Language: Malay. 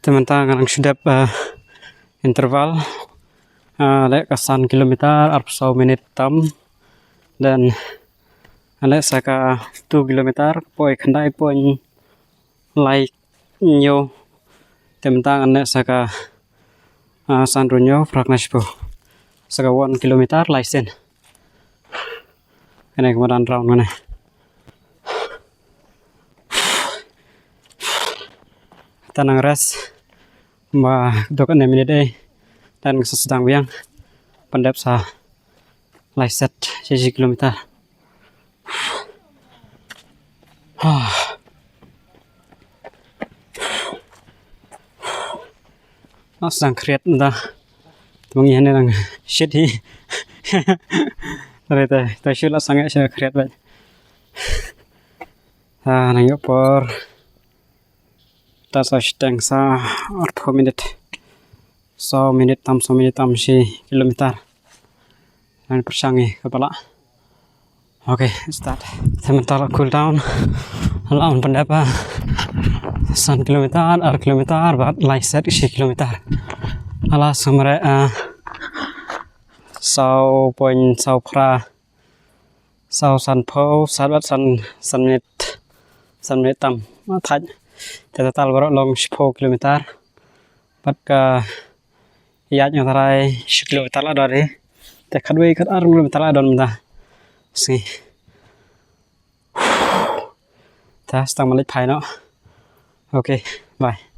Teman-teman sudah interval lek kesan kilometer 40 menit tam dan lek saka 2 kilometer poi khandai poi like nyo teman-teman lek saka sandronyo praknaspo saka 1 kilometer license ini kemudian round mana tenang res mà tôi có ném đây dan sedang biang pendap sa laiset 1 kilometer nó sedang kreat entah mengihan yang shit hi dari tadi shit lah sangat saya kreat banget nangyo por tas sedang sa 40 menit 100 menit tam 100 menit tam 1 kilometer dan persangi kepala oke start sementara cool down lawan pendapat 1 kilometer 2 kilometer buat laiset 1 kilometer alas mereka sau poin sau pra sau san po sabat san menit tam thaj total baru long 10 kilometer pat ka ya yang tarai 10 kilometer lah dari te kadwe kad ar kilometer lah don menda si ta stang malik phai no okay bye